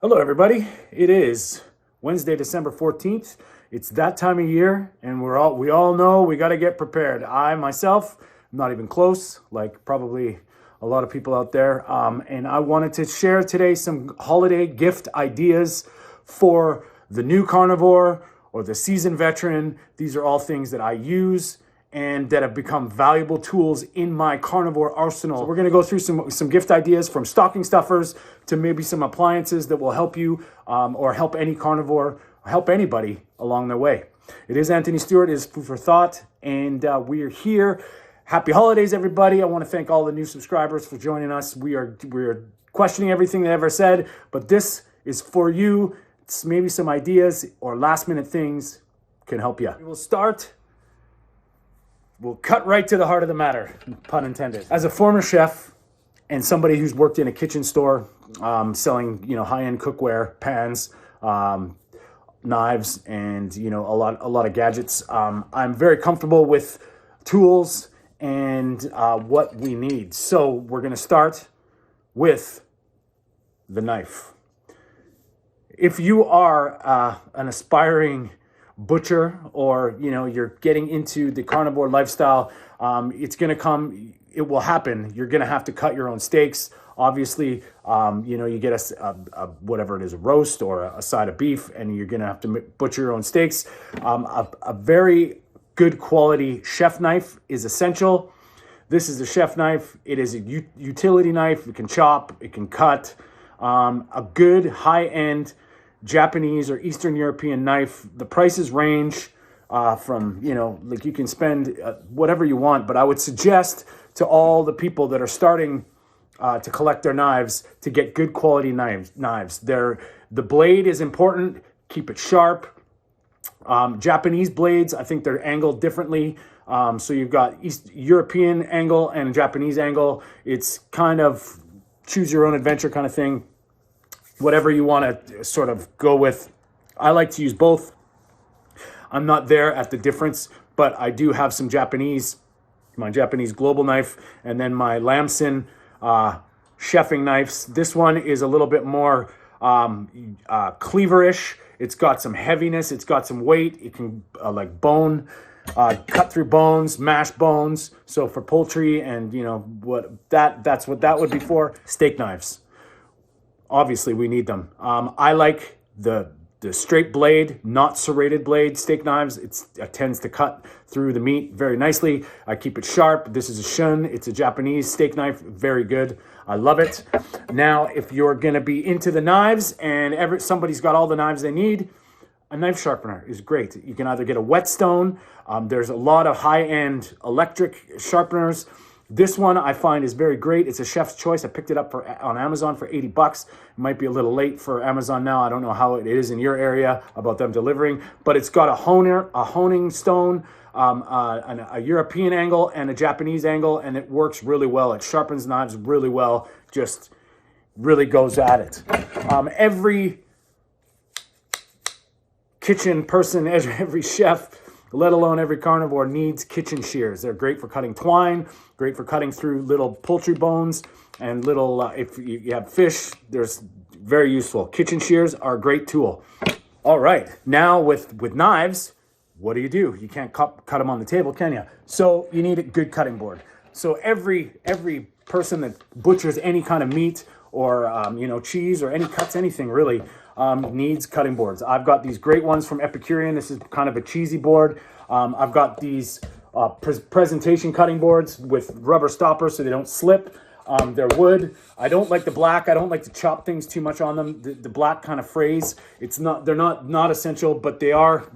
Hello, everybody. It is Wednesday, December 14th. It's that time of year, and we all know we got to get prepared. I myself, am not even close, like probably a lot of people out there. And I wanted to share today some holiday gift ideas for the new carnivore or the seasoned veteran. These are all things that I use and that have become valuable tools in my carnivore arsenal. So we're gonna go through some gift ideas, from stocking stuffers to maybe some appliances that will help you or help any carnivore, or help anybody along their way. It is Anthony Stewart, it is Food for Thought, and we're here. Happy holidays, everybody. I wanna thank all the new subscribers for joining us. We're questioning everything they ever said, but this is for you. It's maybe some ideas or last minute things can help you. We'll cut right to the heart of the matter, pun intended. As a former chef and somebody who's worked in a kitchen store selling, high-end cookware, pans, knives, and a lot of gadgets, I'm very comfortable with tools and what we need. So we're going to start with the knife. If you are an aspiring butcher, or you're getting into the carnivore lifestyle, it will happen. You're gonna have to cut your own steaks. Obviously, you get a whatever it is, a roast or a side of beef, and you're gonna have to butcher your own steaks. A very good quality chef knife is essential. This is a chef knife. It is a utility knife. It can chop, it can cut. A good high-end Japanese or Eastern European knife. The prices range from, you can spend whatever you want, but I would suggest to all the people that are starting to collect their knives to get good quality knives. The blade is important. Keep it sharp. Japanese blades, I think they're angled differently. So you've got East European angle and Japanese angle. It's kind of choose your own adventure kind of thing. Whatever you want to sort of go with. I like to use both. I'm not there at the difference, but I do have some my Japanese global knife, and then my Lamson chefing knives. This one is a little bit more cleaver-ish. It's got some heaviness. It's got some weight. It can cut through bones, mash bones. So for poultry and that's what that would be for. Steak knives. Obviously, we need them. I like the straight blade, not serrated blade steak knives. It tends to cut through the meat very nicely. I keep it sharp. This is a Shun. It's a Japanese steak knife. Very good. I love it. Now, if you're going to be into the knives and somebody's got all the knives they need, a knife sharpener is great. You can either get a whetstone. There's a lot of high-end electric sharpeners. This one I find is very great. It's a chef's choice. I picked it up on Amazon for $80. It might be a little late for Amazon now. I don't know how it is in your area about them delivering, but it's got a honing stone, a European angle and a Japanese angle, and it works really well. It sharpens knives really well. Just really goes at it. Every kitchen person, every chef, let alone every carnivore, needs kitchen shears. They're great for cutting twine, great for cutting through little poultry bones, and if you have fish, there's very useful. Kitchen shears are a great tool. All right, now with knives, what do? You can't cut them on the table, can you? So you need a good cutting board. So every person that butchers any kind of meat or cheese or cuts anything really, needs cutting boards. I've got these great ones from Epicurean. This is kind of a cheesy board. I've got these presentation cutting boards with rubber stoppers so they don't slip. They're wood. I don't like the black. I don't like to chop things too much on them. The black kind of frays. They're not essential, but they are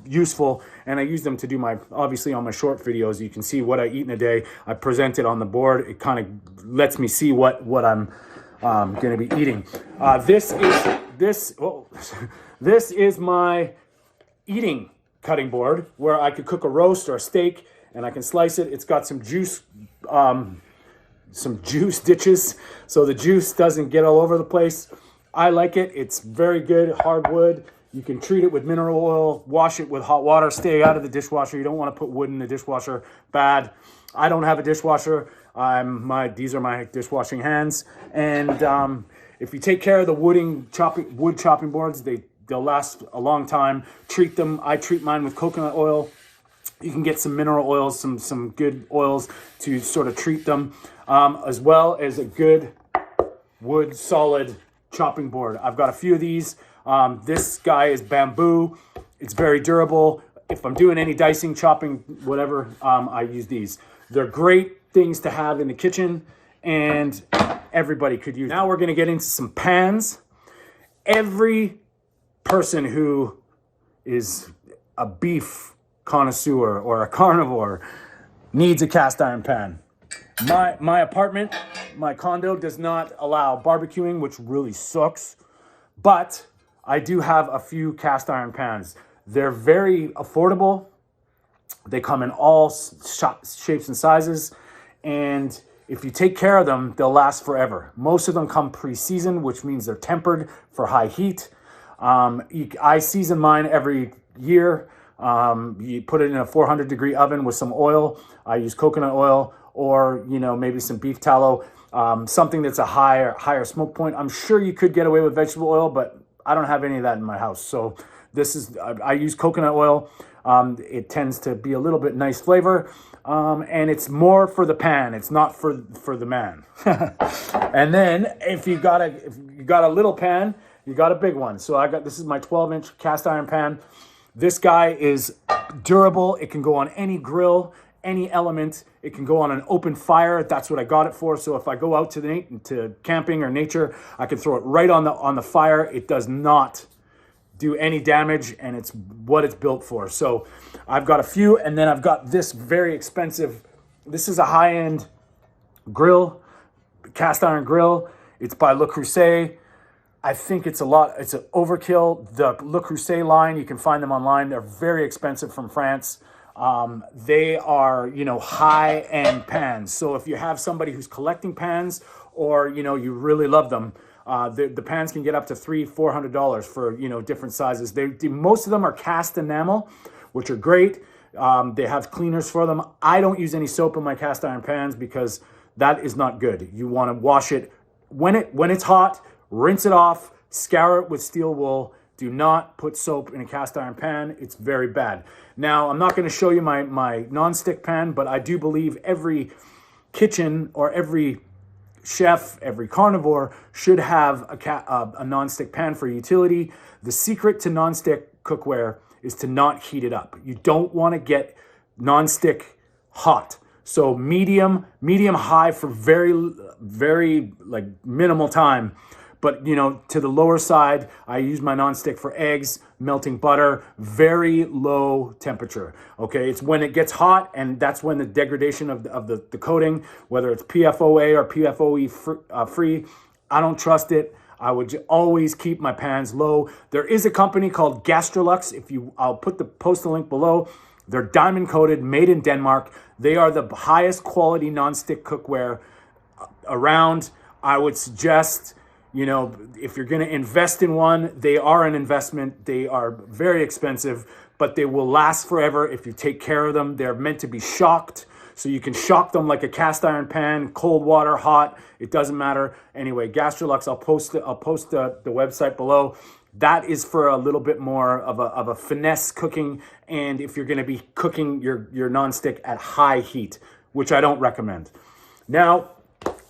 useful, and I use them to do obviously on my short videos. You can see what I eat in a day. I present it on the board. It kind of lets me see what I'm going to be eating. This is my eating cutting board where I could cook a roast or a steak and I can slice it. It's got some juice ditches so the juice doesn't get all over the place. I like it. It's very good, hard wood. You can treat it with mineral oil, wash it with hot water, stay out of the dishwasher. You don't want to put wood in the dishwasher. Bad. I don't have a dishwasher. These are my dishwashing hands, and If you take care of the wood chopping boards, they'll last a long time. Treat them. I treat mine with coconut oil. You can get some mineral oils, some good oils to sort of treat them, as well as a good wood solid chopping board. I've got a few of these. This guy is bamboo. It's very durable. If I'm doing any dicing, chopping, whatever, I use these. They're great things to have in the kitchen, and everybody could use. Now we're going to get into some pans. Every person who is a beef connoisseur or a carnivore needs a cast iron pan. My apartment, my condo does not allow barbecuing, which really sucks, but I do have a few cast iron pans. They're very affordable. They come in all shapes and sizes, and if you take care of them, they'll last forever. Most of them come pre-seasoned, which means they're tempered for high heat. I season mine every year. You put it in a 400-degree oven with some oil. I use coconut oil, or maybe some beef tallow, something that's a higher smoke point. I'm sure you could get away with vegetable oil, but I don't have any of that in my house. So I use coconut oil. It tends to be a little bit nice flavor, and it's more for the pan. It's not for the man. And then if you got a little pan, you got a big one. So this is my 12-inch cast iron pan. This guy is durable. It can go on any grill, any element. It can go on an open fire. That's what I got it for. So if I go out to camping or nature, I can throw it right on the fire. It does not do any damage, and it's what it's built for. So I've got a few, and then I've got this very expensive. This is a high-end grill, cast iron grill. It's by Le Creuset. I think it's an overkill. The Le Creuset line, you can find them online. They're very expensive from France. They are, high-end pans. So if you have somebody who's collecting pans, or, you really love them, the pans can get up to $300-400 for, different sizes. Most of them are cast enamel, which are great. They have cleaners for them. I don't use any soap in my cast iron pans because that is not good. You want to wash it when it's hot. Rinse it off, scour it with steel wool. Do not put soap in a cast iron pan. It's very bad. Now, I'm not going to show you my nonstick pan, but I do believe every kitchen or every chef, every carnivore should have a nonstick pan for utility. The secret to nonstick cookware is to not heat it up. You don't want to get nonstick hot. So medium high for very, very minimal time. But, to the lower side, I use my nonstick for eggs, melting butter, very low temperature. Okay, it's when it gets hot, and that's when the degradation of the coating, whether it's PFOA or PFOE free, I don't trust it. I would always keep my pans low. There is a company called Gastrolux. I'll post the link below. They're diamond coated, made in Denmark. They are the highest quality nonstick cookware around. I would suggest, if you're going to invest in one, they are an investment. They are very expensive, but they will last forever if you take care of them. They're meant to be shocked. So you can shock them like a cast iron pan, cold water, hot. It doesn't matter. Anyway, Gastrolux, I'll post the website below. That is for a little bit more of a finesse cooking, and if you're going to be cooking your nonstick at high heat, which I don't recommend. Now,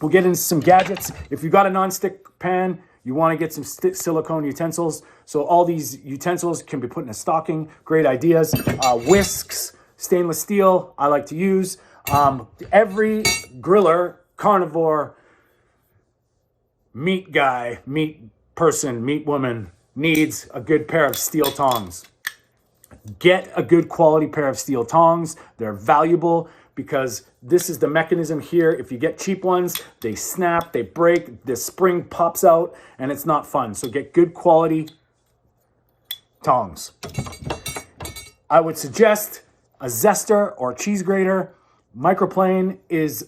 we'll get into some gadgets. If you got a nonstick pan, you want to get some silicone utensils. So all these utensils can be put in a stocking. Great ideas. Whisks, stainless steel, I like to use. Every griller, carnivore, meat guy, meat person, meat woman needs a good pair of steel tongs. Get a good quality pair of steel tongs. They're valuable because this is the mechanism here. If you get cheap ones, they snap, they break, the spring pops out, and it's not fun. So get good quality tongs. I would suggest a zester or cheese grater. Microplane is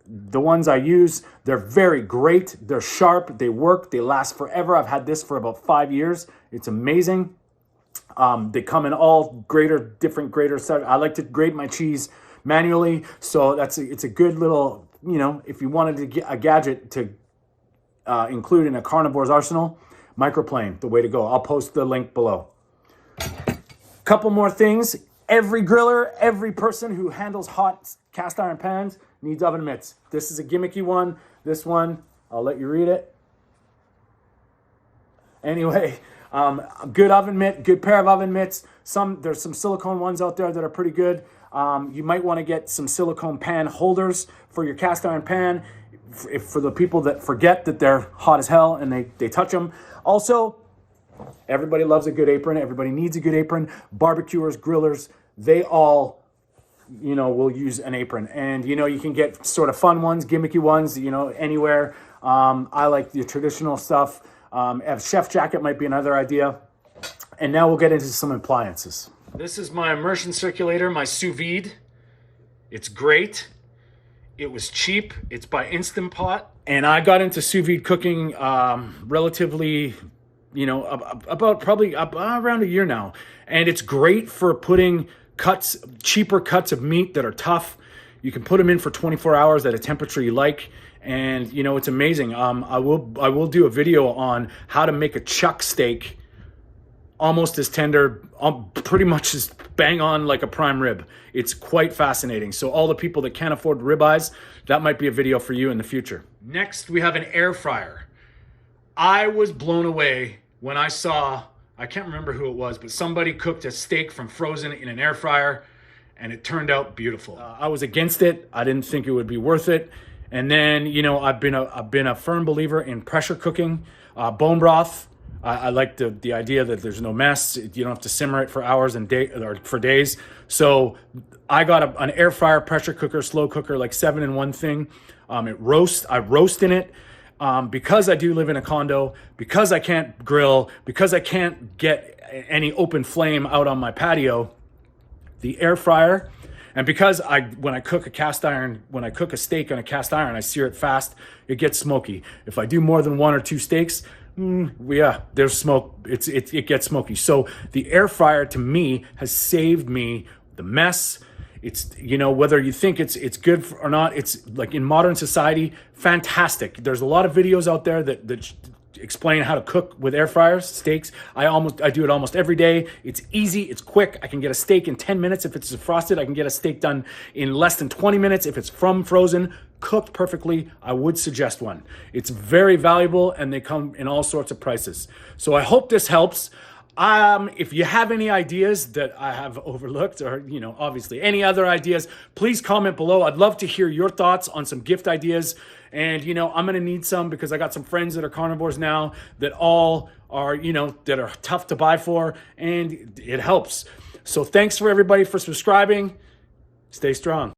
the ones I use. They're very great. They're sharp. They work. They last forever. I've had this for about 5 years. It's amazing. They come in all different graters. I like to grate my cheese manually, so it's a good little, if you wanted to get a gadget to include in a carnivore's arsenal, microplane, the way to go. I'll post the link below. Couple more things. Every griller, every person who handles hot cast iron pans needs oven mitts. This is a gimmicky one. This one, I'll let you read it. Anyway, good oven mitt, good pair of oven mitts. There's some silicone ones out there that are pretty good. You might want to get some silicone pan holders for your cast iron pan for the people that forget that they're hot as hell and they touch them. Also, everybody loves a good apron. Everybody needs a good apron. Barbecuers, grillers, they all, will use an apron. And, you can get sort of fun ones, gimmicky ones, anywhere. I like the traditional stuff. A chef jacket might be another idea. And now we'll get into some appliances. This is my immersion circulator, my sous vide. It's great. It was cheap. It's by Instant Pot. And I got into sous vide cooking relatively, about probably around a year now. And it's great for putting cheaper cuts of meat that are tough. You can put them in for 24 hours at a temperature you like. And, it's amazing. I will do a video on how to make a chuck steak almost as tender, pretty much as bang on like a prime rib. It's quite fascinating. So all the people that can't afford ribeyes, that might be a video for you in the future. Next, we have an air fryer. I was blown away when I saw, I can't remember who it was, but somebody cooked a steak from frozen in an air fryer, and it turned out beautiful. I was against it. I didn't think it would be worth it. And then, I've been a firm believer in pressure cooking, bone broth. I like the idea that there's no mess. You don't have to simmer it for hours or for days. So I got an air fryer, pressure cooker, slow cooker, like 7-in-1 thing. I roast in it. Because I do live in a condo, because I can't grill, because I can't get any open flame out on my patio, the air fryer, and because when I cook a steak on a cast iron, I sear it fast, it gets smoky. If I do more than 1 or 2 steaks, there's smoke. It gets smoky. So the air fryer to me has saved me the mess. It's, whether you think it's good or not, it's like in modern society, fantastic. There's a lot of videos out there that explain how to cook with air fryers, steaks. I do it almost every day. It's easy, it's quick. I can get a steak in 10 minutes. If it's frosted, I can get a steak done in less than 20 minutes. If it's from frozen, cooked perfectly, I would suggest one. It's very valuable and they come in all sorts of prices. So I hope this helps. If you have any ideas that I have overlooked or, obviously any other ideas, please comment below. I'd love to hear your thoughts on some gift ideas. And, I'm going to need some because I got some friends that are carnivores now that all are, that are tough to buy for, and it helps. So thanks for everybody for subscribing. Stay strong.